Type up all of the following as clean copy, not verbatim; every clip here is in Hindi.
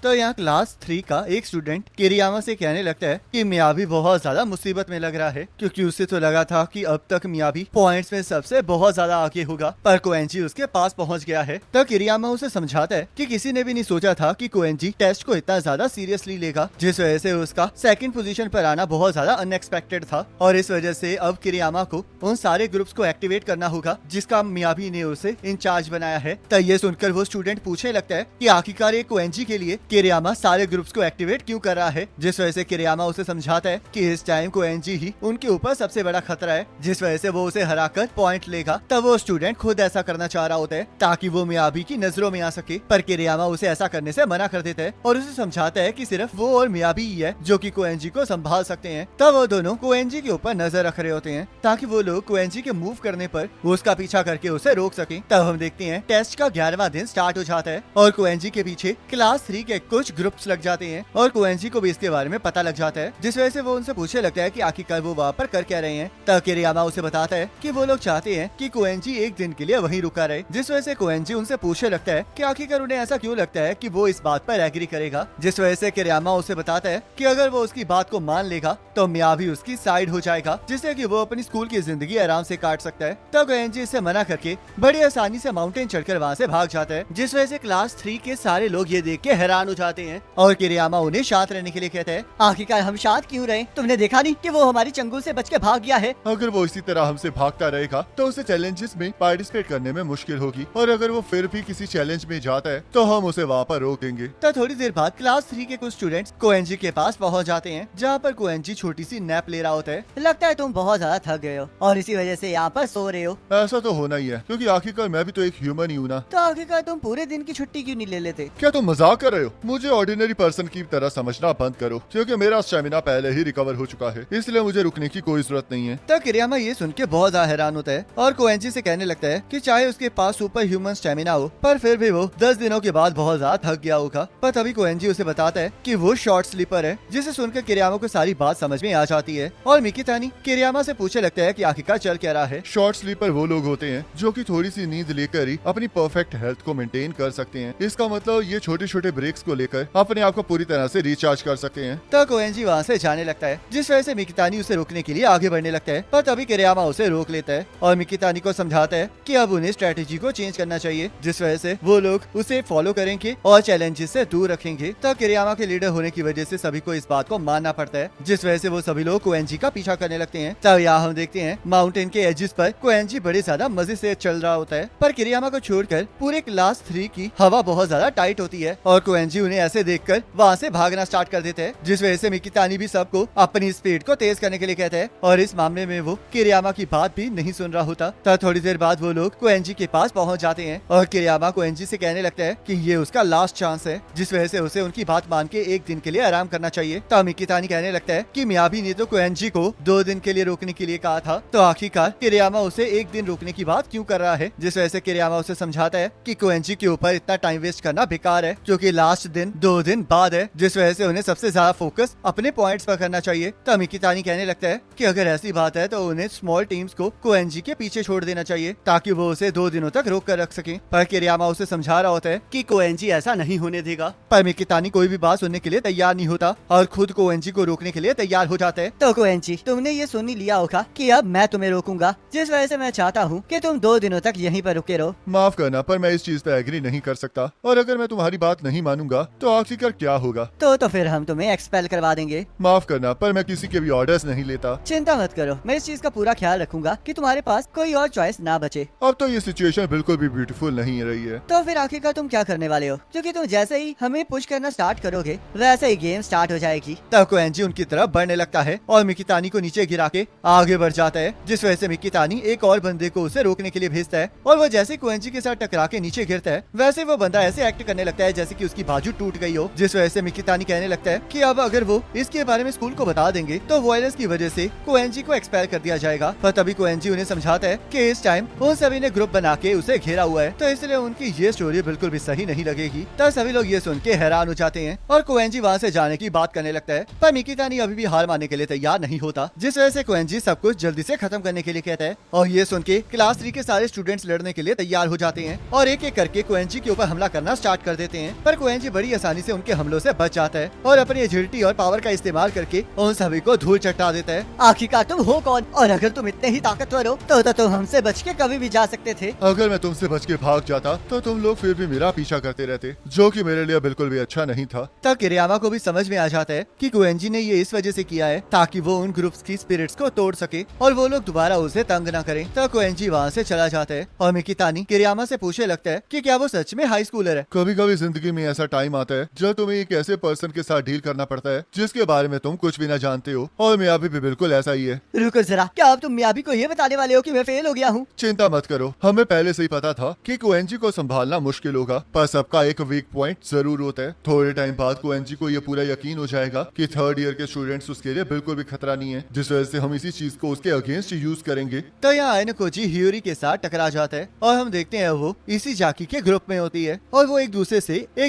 तो यहाँ क्लास 3 का एक स्टूडेंट किरियामा से कहने लगता है कि मियाबी बहुत ज्यादा मुसीबत में लग रहा है, क्योंकि उसे तो लगा था कि अब तक मियाबी पॉइंट्स में सबसे बहुत ज्यादा आगे होगा, पर कोएंजी उसके पास पहुंच गया है। तो किरियामा उसे समझाता है कि किसी ने भी नहीं सोचा था कि कोएंजी टेस्ट को इतना ज्यादा सीरियसली लेगा, जिस वजह से उसका सेकंड पोजीशन पर आना बहुत ज्यादा अनएक्सपेक्टेड था। और इस वजह से अब किरियामा को उन सारे ग्रुप्स को एक्टिवेट करना होगा जिसका मियाबी ने उसे इंचार्ज बनाया है। तो ये सुनकर वो स्टूडेंट पूछने लगता है कि आखिरकार ये कोएंजी के लिए किरियामा सारे ग्रुप्स को एक्टिवेट क्यों कर रहा है, जिस वजह से किरियामा उसे समझाता है कि इस टाइम कोएंजी ही उनके ऊपर सबसे बड़ा खतरा है, जिस वजह से वो उसे हराकर पॉइंट लेगा। तब वो स्टूडेंट खुद ऐसा करना चाह रहा होता है ताकि वो मियाबी की नजरों में आ सके, पर किरियामा उसे ऐसा करने से मना कर देता है और उसे समझाता है कि सिर्फ वो और मियाबी ही है जो कि कोएंजी को संभाल सकते हैं। तब वो दोनों कोएंजी के ऊपर नजर रख रहे होते हैं ताकि वो लोग कोएंजी के मूव करने पर उसका पीछा करके उसे रोक सके। तब हम देखते हैं टेस्ट का 11वां दिन स्टार्ट हो जाता है और कोएंजी के पीछे क्लास 3 के कुछ ग्रुप्स लग जाते हैं और कोएंजी को भी इसके बारे में पता लग जाता है, जिस वजह से वो उनसे पूछने लगता है कि आखिरकार वो वहाँ पर कर क्या रहे हैं। तब किरियामा उसे बताता है कि वो लोग चाहते हैं कि कोएंजी एक दिन के लिए वहीं रुका रहे, जिस वजह से कोएंजी उनसे पूछने लगता है कि आखिरकार उन्हें ऐसा क्यों लगता है कि वो इस बात पर एग्री करेगा, जिस वजह से किरियामा उसे बताता है कि अगर वो उसकी बात को मान लेगा तो मियाबी उसकी साइड हो जाएगा, जिससे कि वो अपनी स्कूल की जिंदगी आराम से काट सकता है। तब कोएंजी इसे मना करके बड़ी आसानी से माउंटेन चढ़कर वहाँ से भाग जाता है, जिस वजह से क्लास 3 के सारे लोग ये देख के हैरान हो जाते हैं और किरियामा उन्हें शांत रहने के लिए कहता है। आखिरकार हम शांत क्यों रहे? तुमने देखा नहीं कि वो हमारी चंगुल से बच के भाग गया है? अगर वो इसी तरह हमसे भागता रहेगा तो उसे चैलेंजेस में पार्टिसिपेट करने में मुश्किल होगी, और अगर वो फिर भी किसी चैलेंज में जाता है तो हम उसे वहाँ पर रोक देंगे। तो थोड़ी देर बाद क्लास 3 के कुछ स्टूडेंट्स कोएंजी के पास पहुँच जाते हैं, जहाँ पर कोएंजी छोटी सी नैप ले रहा होता है। लगता है तुम बहुत ज्यादा थक गए हो और इसी वजह से यहाँ पर सो रहे हो। ऐसा तो होना ही है, क्योंकि आखिरकार मैं भी तो एक ह्यूमन ही हूँ ना। तो आखिरकार तुम पूरे दिन की छुट्टी क्यों नहीं ले लेते? क्या तुम मजाक कर रहे हो? मुझे ऑर्डिनरी पर्सन की तरह समझना बंद करो, क्योंकि मेरा स्टेमिना पहले ही रिकवर हो चुका है, इसलिए मुझे रुकने की कोई जरूरत नहीं है। तब किरियामा ये सुन के बहुत ज्यादा हैरान होता है और कोएंजी से कहने लगता है कि चाहे उसके पास सुपर ह्यूमन स्टेमिना हो, पर फिर भी वो 10 दिनों के बाद बहुत ज्यादा थक गया होगा। पर तभी कोएंजी उसे बताता है कि वो शॉर्ट स्लीपर है, जिसे सुनकर किरियामा को सारी बात समझ में आ जाती है और मिकितानी किरियामा से पूछने लगता है कि आखिरकार चल क्या रहा है। शॉर्ट स्लीपर वो लोग होते हैं जो कि थोड़ी सी नींद लेकर ही अपनी परफेक्ट हेल्थ को मेंटेन कर सकते हैं। इसका मतलब ये छोटे छोटे ब्रेक्स को लेकर अपने आप को पूरी तरह से रिचार्ज कर सकते हैं। तो कोएंजी वहाँ से जाने लगता है, जिस वजह से मिकितानी उसे रोकने के लिए आगे बढ़ने लगता है, पर तभी किरियामा उसे रोक लेता है और मिकितानी को समझाता है कि अब उन्हें स्ट्रेटेजी को चेंज करना चाहिए, जिस वजह से वो लोग उसे फॉलो करेंगे और चैलेंजेस से दूर रखेंगे। तो किरियामा के लीडर होने की वजह से सभी को इस बात को मानना पड़ता है, जिस वजह से वो सभी लोग कोएंजी का पीछा करने लगते हैं। तब यहाँ हम देखते हैं माउंटेन के एजिस पर कोएंजी बड़े ज्यादा मजे से चल रहा होता है, पर किरियामा को छोड़कर पूरे क्लास 3 की हवा बहुत ज्यादा टाइट होती है और कोएंजी उन्हें ऐसे देखकर वहाँ से भागना स्टार्ट कर देते हैं, जिस वजह से मिकितानी भी सबको अपनी स्पीड को तेज करने के लिए कहते हैं और इस मामले में वो किरियामा की बात भी नहीं सुन रहा होता। तब थोड़ी देर बाद वो लोग कोएंजी के पास पहुंच जाते हैं और किरियामा कोएंजी से कहने लगता है कि ये उसका लास्ट चांस है, जिस वजह से उसे उनकी बात मान के एक दिन के लिए आराम करना चाहिए। तब मिकितानी कहने लगता है कि मियाबी ने तो कोएंजी को 2 दिन के लिए रोकने के लिए कहा था, तो आखिरकार किरियामा उसे एक दिन रोकने की बात क्यों कर रहा है, जिस वजह से किरियामा उसे समझाता है कि कोएंजी के ऊपर इतना टाइम वेस्ट करना बेकार है, क्योंकि लास्ट दिन 2 दिन बाद है, जिस वजह से उन्हें सबसे ज्यादा फोकस अपने पॉइंट्स पर करना चाहिए। तब मिकितानी कहने लगता है कि अगर ऐसी बात है तो उन्हें स्मॉल टीम्स को कोएंजी के पीछे छोड़ देना चाहिए ताकि वो उसे 2 दिनों तक रोक कर रख सके। पर किरियामा उसे समझा रहा होता है कि कोएंजी ऐसा नहीं होने देगा, पर मिकितानी कोई भी बात सुनने के लिए तैयार नहीं होता और खुद कोएंजी को रोकने के लिए तैयार हो जाता है। तो कोएंजी, तुमने ये सुन ही लिया होगा कि अब मैं तुम्हें रोकूंगा, जिस वजह से मैं चाहता हूँ कि तुम 2 दिनों तक यहीं पर रुके रहो। माफ करना, पर मैं इस चीज पे एग्री नहीं कर सकता, और अगर मैं तुम्हारी बात नहीं मानूंगा तो आखिरकार क्या होगा? तो फिर हम तुम्हें एक्सपेल करवा देंगे। माफ करना, पर मैं किसी के भी ऑर्डर्स नहीं लेता। चिंता मत करो, मैं इस चीज का पूरा ख्याल रखूंगा कि तुम्हारे पास कोई और चॉइस ना बचे। अब तो ये सिचुएशन बिल्कुल भी ब्यूटीफुल नहीं रही है। तो फिर आखिरकार तुम क्या करने वाले हो? क्योंकि तुम जैसे ही हमें पुश करना स्टार्ट करोगे वैसे ही गेम स्टार्ट हो जाएगी। तब कोएंजी उनकी तरफ बढ़ने लगता है और मिकितानी को नीचे गिरा के आगे बढ़ जाता है, जिस वजह से मिकितानी एक और बंदे को उसे रोकने के लिए भेजता है और वो जैसे कोएंजी के साथ टकरा के नीचे गिरता है वैसे वो बंदा ऐसे एक्ट करने लगता है जैसे कि उसकी बाजू टूट गई हो, जिस वजह से मिकितानी कहने लगता है कि अब अगर वो इसके बारे में स्कूल को बता देंगे तो वायरस की वजह से कोएंजी को एक्सपायर कर दिया जाएगा। पर तभी कोएंजी उन्हें समझाता है कि इस टाइम उन सभी ने ग्रुप बना के उसे घेरा हुआ है, तो इसलिए उनकी ये स्टोरी बिल्कुल भी सही नहीं लगेगी। तब सभी लोग ये सुन के हैरान हो जाते हैं और कोएंजी वहाँ से जाने की बात करने लगता है, पर मिकितानी अभी भी हार मानने के लिए तैयार नहीं होता, जिस वजह से कोएंजी सब कुछ जल्दी से खत्म करने के लिए कहता है और ये सुन के क्लास 3 के सारे स्टूडेंट्स लड़ने के लिए तैयार हो जाते हैं और एक एक करके कोएंजी के ऊपर हमला करना स्टार्ट कर देते हैं। पर कोएंजी बड़ी आसानी से उनके हमलों से बच जाता है और अपनी एजिलिटी और पावर का इस्तेमाल करके उन सभी को धूल चटा देता है। आखिरकार तुम हो कौन, और अगर तुम इतने ही ताकतवर हो तो तुम हमसे बच के कभी भी जा सकते थे। अगर मैं तुमसे बच के भाग जाता तो तुम लोग फिर भी मेरा पीछा करते रहते, जो कि मेरे लिए बिल्कुल भी अच्छा नहीं था। तब किरियामा को भी समझ में आ जाता है कि कोएंजी ने ये इस वजह से किया है ताकि वो उन ग्रुप्स की स्पिरिट्स को तोड़ सके और वो लोग दोबारा उसे तंग न करें। तब कोएंजी वहाँ से चला जाता है और मिकितानी किरियामा से पूछने लगता है कि क्या वो सच में हाई स्कूलर है। कभी कभी जिंदगी में ऐसा टाइम आता है जब तुम्हें एक ऐसे पर्सन के साथ डील करना पड़ता है जिसके बारे में तुम कुछ भी न जानते हो, और मियाबी भी बिल्कुल ऐसा ही है। रुको जरा, क्या अब तुम मियाबी को ये बताने वाले हो कि मैं फेल हो गया हूँ? चिंता मत करो, हमें पहले से ही पता था कि कोएंजी को संभालना मुश्किल होगा, पर सबका एक वीक पॉइंट जरूर होता है। थोड़े टाइम बाद कोएंजी को ये पूरा यकीन हो जाएगा कि थर्ड ईयर के स्टूडेंट्स उसके लिए बिल्कुल भी खतरा नहीं है, जिस वजह से हम इसी चीज को उसके अगेंस्ट यूज करेंगे। तो यहाँ आयनोकोजी हियोरी के साथ टकरा जाता है और हम देखते हैं वो इसी जाकी के ग्रुप में होती है और वो एक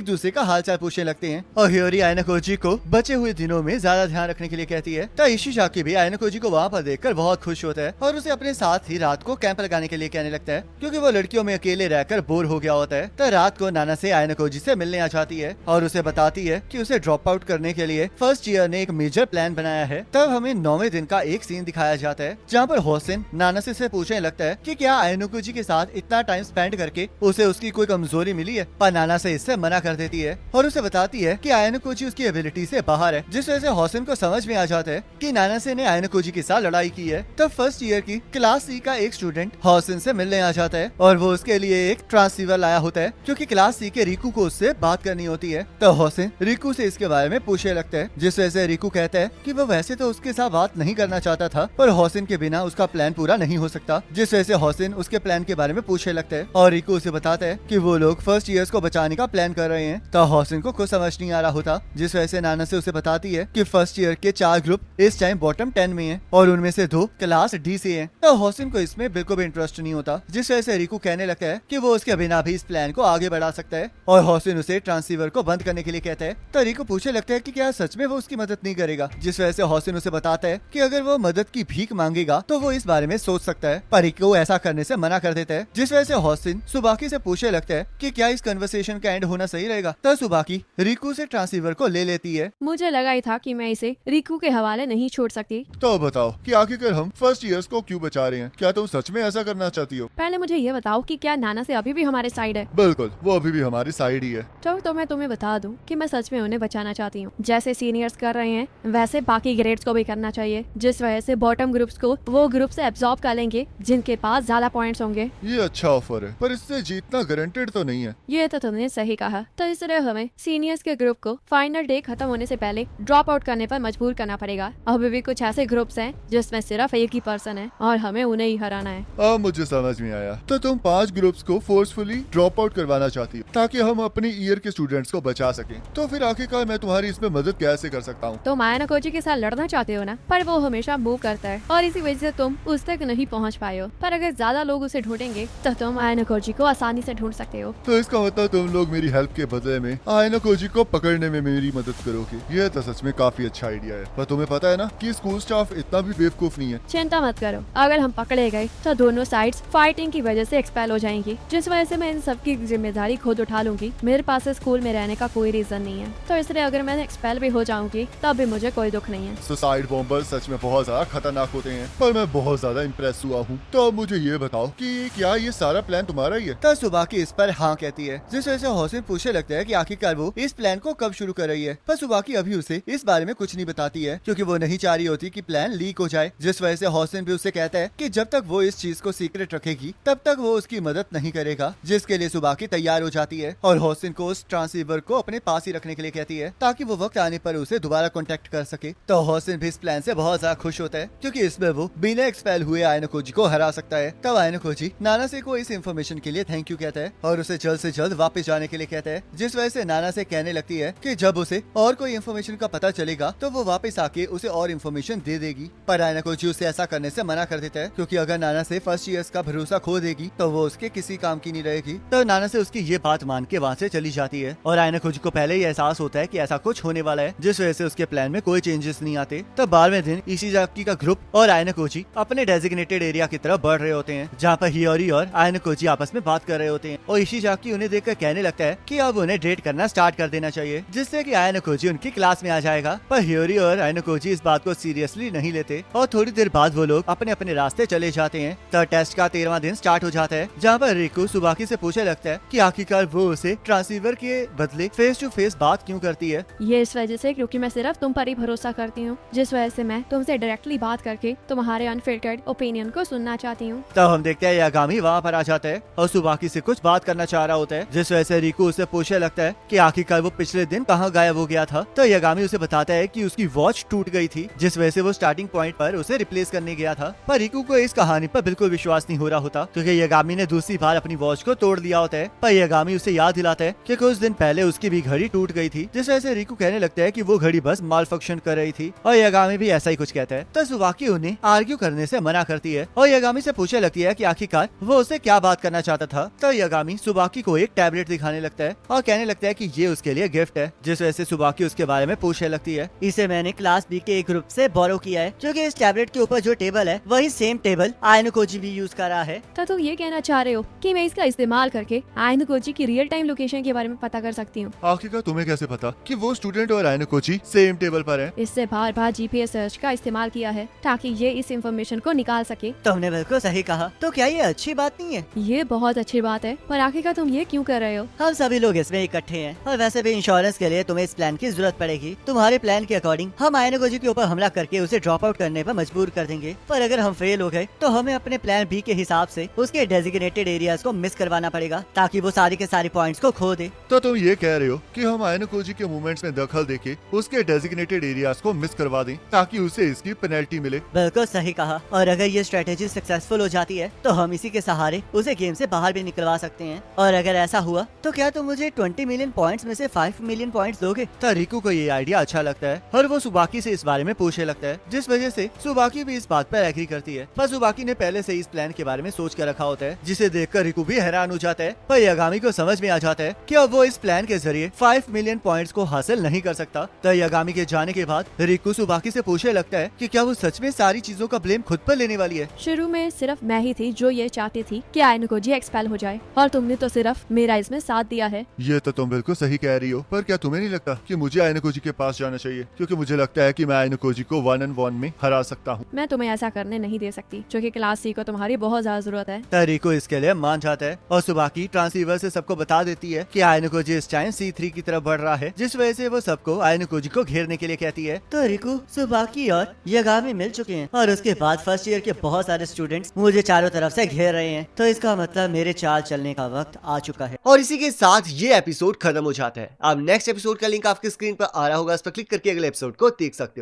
दूसरे का हालचाल पूछने लगते हैं और हियोरी आयनोकोजी को बचे हुए दिनों में ज्यादा ध्यान रखने के लिए कहती है। तो इशिजाकी भी आयनोकोजी को वहाँ पर देखकर बहुत खुश होता है और उसे अपने साथ ही रात को कैंप लगाने के लिए कहने लगता है, क्योंकि वो लड़कियों में अकेले रहकर बोर हो गया होता है। तो रात को नाना से आयनोकोजी से मिलने आ जाती है और उसे बताती है कि उसे ड्रॉप आउट करने के लिए फर्स्ट ईयर ने एक मेजर प्लान बनाया है। तब हमें 9वें दिन का एक सीन दिखाया जाता है जहाँ पर होसिन नाना से पूछने लगता है कि क्या आयनोकोजी के साथ इतना टाइम स्पेंड करके उसे उसकी कोई कमजोरी मिली है, पर नाना से इससे मना कर देती है और उसे बताती है कि आयनोकोजी उसकी एबिलिटी से बाहर है, जिस वजह से होसिन को समझ में आ जाता है कि नाना से ने आयनोकोजी के साथ लड़ाई की है। तब फर्स्ट ईयर की क्लास सी का एक स्टूडेंट होसिन से मिलने आ जाता है और वो उसके लिए एक ट्रांसीवर लाया होता है क्योंकि क्लास सी के रिकू को उससे बात करनी होती है। तो होसिन रिकू से इसके बारे में पूछने लगता है, जिस वजह से रिकू कहता है कि वो वैसे तो उसके साथ बात नहीं करना चाहता था, पर होसिन के बिना उसका प्लान पूरा नहीं हो सकता, जिस वजह से होसिन उसके प्लान के बारे में पूछने लगता है और रिकू उसे बताता है कि वो लोग फर्स्ट ईयर्स को बचाने का प्लान कर रहे हैं। तो होसिन को कुछ समझ नहीं आ रहा होता, जिस वजह से नाना से उसे बताती है कि फर्स्ट ईयर के 4 ग्रुप इस टाइम बॉटम 10 में हैं और उनमें से 2 क्लास डी से हैं। तो होसिन को इसमें बिल्कुल भी इंटरेस्ट नहीं होता, जिस वजह से रिकू कहने लगता है कि वो उसके बिना भी इस प्लान को आगे बढ़ा सकता है और होसिन उसे ट्रांसीवर को बंद करने के लिए कहता है। तो रिकू पूछने लगता है कि क्या सच में वो उसकी मदद नहीं करेगा, जिस वजह से होसिन उसे बताता है कि अगर वो मदद की भीख मांगेगा तो वो इस बारे में सोच सकता है, पर रिकू ऐसा करने से मना कर देता है, जिस वजह से होसिन सुबाकी से पूछने लगता है कि क्या इस कन्वर्सेशन का एंड होना सही रहेगा। तो सुबाकी रिकू से ट्रांसीवर को ले लेती है। मुझे लगा ही था कि मैं इसे रिकू के हवाले नहीं छोड़ सकती। तो बताओ कि आखिरकार हम फर्स्ट ईयर्स को क्यों बचा रहे हैं? क्या तुम सच में ऐसा करना चाहती हो? पहले मुझे ये बताओ कि क्या नाना से अभी भी हमारे साइड है? बिल्कुल, वो अभी भी हमारी साइड ही है। तो मैं तुम्हें बता दूं कि मैं सच में उन्हें बचाना चाहती हूँ। जैसे सीनियर्स कर रहे हैं वैसे बाकी ग्रेड्स को भी करना चाहिए, जिस वजह से बॉटम ग्रुप्स को वो ग्रुप से एब्जॉर्ब कर लेंगे जिनके पास ज्यादा पॉइंट्स होंगे। ये अच्छा ऑफर है, पर इससे जीतना गारंटेड तो नहीं है। ये तो तुमने सही कहा। तो इसलिए हमें सीनियर्स के ग्रुप को फाइनल डे खत्म होने से पहले ड्रॉप आउट करने पर मजबूर करना पड़ेगा। अभी भी कुछ ऐसे ग्रुप्स हैं जिसमें सिर्फ एक ही पर्सन है और हमें उन्हें ही हराना है। अब मुझे समझ में आया। तो तुम 5 ग्रुप्स को फोर्सफुली ड्रॉप आउट करवाना चाहती हो ताकि हम अपनी ईयर के स्टूडेंट्स को बचा सकें। तो फिर आखिरकार मैं तुम्हारी इसमें मदद कैसे कर सकता हूँ? तो आयनोकोजी के साथ लड़ना चाहते हो ना, पर वो हमेशा मूव करता है और इसी वजह से तुम उस तक नहीं पहुँच पाए हो। पर अगर ज्यादा लोग उसे ढूंढेंगे तो तुम आयनोकोजी को आसानी से ढूंढ सकते हो। तो इसका मतलब तुम लोग मेरी हेल्प के बदले में आयनोकोजी को पकड़ने में मेरी मदद करोगे। यह तो सच में काफी अच्छा आइडिया है, पर तुम्हें पता है ना कि स्कूल स्टाफ इतना भी बेवकूफ नहीं है। चिंता मत करो, अगर हम पकड़े गए तो दोनों साइड्स फाइटिंग की वजह से एक्सपेल हो जाएंगी, जिस वजह से मैं इन सब की जिम्मेदारी खुद उठा लूंगी। मेरे पास स्कूल में रहने का कोई रीजन नहीं है, तो इसलिए अगर मैं एक्सपेल भी हो जाऊंगी तब भी मुझे कोई दुख नहीं है। सुसाइड बॉम्बर सच में बहुत ज्यादा खतरनाक होते हैं, पर मैं बहुत ज्यादा इम्प्रेस हुआ हूँ। तो अब मुझे ये बताओ कि क्या ये सारा प्लान तुम्हारा ही है? तब सुबाकी इस पर हाँ कहती है, जिस वजह से होसिन पूछने लगता है कि आखिरकार वो इस प्लान को कब शुरू कर रही है। पर सुबाकी अभी उसे इस बारे में कुछ नहीं बताती है क्योंकि वो नहीं चाह रही होती कि प्लान लीक हो जाए, जिस वजह से होसिन भी उससे कहता है कि जब तक वो इस चीज को सीक्रेट रखेगी तब तक वो उसकी मदद नहीं करेगा, जिसके लिए सुबाकी तैयार हो जाती है और होसिन को उस ट्रांसीवर को अपने पास ही रखने के लिए कहती है ताकि वो वक्त आने पर उसे दोबारा कांटेक्ट कर सके। तो होसिन भी इस प्लान से बहुत ज्यादा खुश होता है क्योंकि इसमें वो बिना एक्सपेल हुए आयनोकोजी को हरा सकता है। तब आयनोकोजी नाना से को इस इन्फॉर्मेशन के लिए थैंक यू कहता है और उसे जल्द से जल्द वापस जाने के लिए कहता है, जिस वजह से नाना से कहने लगती है कि जब उसे और कोई इन्फॉर्मेशन का पता चलेगा तो वो वापस आके उसे और इन्फॉर्मेशन दे देगी। पर आयनोकोजी उसे ऐसा करने से मना कर देता है क्योंकि अगर नाना से फर्स्ट ईयर्स का भरोसा खो देगी तो वो उसके किसी काम की नहीं रहेगी। तो नाना से उसकी ये बात मान के वहाँ से चली जाती है और आयनोकोजी को पहले ही एहसास होता है कि ऐसा कुछ होने वाला है, जिस वजह से उसके प्लान में कोई चेंजेस नहीं आते। तब 12वें दिन इशिजाकी का ग्रुप और आयनोकोजी अपने डेजिग्नेटेड एरिया की तरफ बढ़ रहे होते हैं, जहाँ पर हियोरी और आयनोकोजी आपस में बात कर रहे होते हैं और इशिजाकी उन्हें देखकर कहने लगता है कि अब उन्हें डेट करना स्टार्ट कर देना चाहिए, जिससे कि आयानोकोजी उनकी क्लास में आ जाएगा। पर हियोरी और आयानोकोजी इस बात को सीरियसली नहीं लेते और थोड़ी देर बाद वो लोग अपने अपने रास्ते चले जाते हैं। तो टेस्ट का 13वां दिन स्टार्ट हो जाता है, जहाँ पर रिकू सुबाकी से पूछने लगता है कि आखिरकार वो उसे ट्रांसीवर के बदले फेस टू फेस बात क्यों करती है। ये इस वजह से क्योंकि मैं सिर्फ तुम पर ही भरोसा करती हूँ, जिस वजह से मैं तुमसे डायरेक्टली बात करके तुम्हारे अनफिल्टर्ड ओपिनियन को सुनना चाहती हूँ। तब हम देखते हैं यागामी वहाँ पर आ जाता है और सुबाकी से कुछ बात करना चाह रहा होता है, जिस वजह से रिकू उसे पूछने लगता है कि आखिरकार वो पिछले दिन कहाँ गायब हो गया था। तो यागामी उसे बताता है कि उसकी वॉच टूट गई थी, जिस वजह से वो स्टार्टिंग पॉइंट पर उसे रिप्लेस करने गया था। पर रिकू को इस कहानी पर बिल्कुल विश्वास नहीं हो रहा होता, क्योंकि यागामी ने दूसरी बार अपनी वॉच को तोड़ दिया होता है। पर यागामी उसे याद दिलाता है कि कुछ दिन पहले उसकी भी घड़ी टूट गई थी, जिस वजह से रिकू कहने लगता है कि वो घड़ी बस माल फंक्शन कर रही थी और यागामी भी ऐसा ही कुछ कहता है। तो सुबाकी उन्हें आर्ग्यू करने से मना करती है और यागामी से पूछने लगती है कि आखिरकार वो उससे क्या बात करना चाहता था। तो यागामी सुबाकी को एक टैबलेट दिखाने लगता है और कहने लगता है कि ये उसके लिए गिफ्ट है, जिस वजह से सुबाकी उसके बारे में पूछने लगती है। इसे मैंने क्लास बी के एक ग्रुप से बोरो किया है, जो कि इस टैबलेट के ऊपर जो टेबल है वही सेम टेबल आयानोकोजी भी यूज कर रहा है। तो तुम ये कहना चाह रहे हो कि मैं इसका इस्तेमाल करके आयानोकोजी की रियल टाइम लोकेशन के बारे में पता कर सकती हूँ? आखिरकार तुम्हें कैसे पता कि वो स्टूडेंट और आयानोकोजी सेम टेबल पर है? इससे बार बार जीपीएस सर्च का इस्तेमाल किया है ताकि ये इस इंफॉर्मेशन को निकाल सके। तुमने बिल्कुल सही कहा। तो क्या ये अच्छी बात नहीं है? ये बहुत अच्छी बात है, पर आखिरकार तुम ये क्यों कर रहे हो? हम सभी लोग इसमें इकट्ठे हैं और वैसे भी इंश्योरेंस के लिए तुम्हें इस प्लान की जरूरत पड़ेगी। तुम्हारे प्लान के अकॉर्डिंग हम आयानोकोजी के ऊपर हमला करके उसे ड्रॉप आउट करने पर मजबूर कर देंगे, पर अगर हम फेल हो गए तो हमें अपने प्लान बी के हिसाब से उसके डेजिग्नेटेड एरियाज को मिस करवाना पड़ेगा ताकि वो सारे के सारे पॉइंट्स को खो दे। तो तुम ये कह रहे हो कि हम आयानोकोजी के मूवमेंट्स में दखल देके उसके डेजिग्नेटेड एरियाज को मिस करवा दें ताकि उसे इसकी पेनल्टी मिले? बिल्कुल सही कहा। और अगर ये स्ट्रेटेजी सक्सेसफुल हो जाती है तो हम इसी के सहारे उसे गेम से बाहर भी निकलवा सकते हैं। और अगर ऐसा हुआ तो क्या तुम मुझे 20 मिलियन पॉइंट्स में से 5 मिलियन पॉइंट्स दोगे? तो रिकू को ये आइडिया अच्छा लगता है और वो सुबाकी से इस बारे में पूछने लगता है, जिस वजह से सुबाकी भी इस बात पर एग्री करती है। पर सुबाकी ने पहले से इस प्लान के बारे में सोच कर रखा होता है, जिसे देखकर रिकू भी हैरान हो जाता है। पर यागामी को समझ में आ जाता है कि अब वो इस प्लान के जरिए 5 मिलियन पॉइंट्स को हासिल नहीं कर सकता। तो यागामी के जाने के बाद रिकू सुबाकी से पूछने लगता है कि क्या वो सच में सारी चीजों का ब्लेम खुद पर लेने वाली है। शुरू में सिर्फ मैं ही थी जो ये चाहती थी कि आयानोकोजी एक्सपेल हो जाए, और तुमने तो सिर्फ मेरा इसमें साथ दिया है। ये तो तुम बिल्कुल सही कह रही हो, पर क्या तुम्हें नहीं लगता कि मुझे आयानोकोजी के पास जाना चाहिए? क्योंकि मुझे लगता है कि मैं आयानोकोजी को 1-on-1 में हरा सकता हूँ। मैं तुम्हें ऐसा करने नहीं दे सकती, जो कि क्लास सी को तुम्हारी बहुत ज्यादा जरूरत है। तो रिकू इसके लिए मान जाता है और सुबाकी ट्रांसीवर से सबको बता देती है कि आयानोकोजी इस टाइम C3 की तरफ बढ़ रहा है, जिस वजह से वो सबको आयानोकोजी को घेरने के लिए कहती है। तो रिकू, सुबाकी और यागामी मिल चुके हैं और उसके बाद फर्स्ट ईयर के बहुत सारे स्टूडेंट्स मुझे चारों तरफ से घेर रहे हैं। तो इसका मतलब मेरे चाल चलने का वक्त आ चुका है। और इसी के साथ ये एपिसोड खत्म हो जाता है। अब नेक्स्ट एपिसोड का लिंक आपकी स्क्रीन पर आ रहा होगा, उस पर क्लिक करके अगले एपिसोड को देख सकते हो।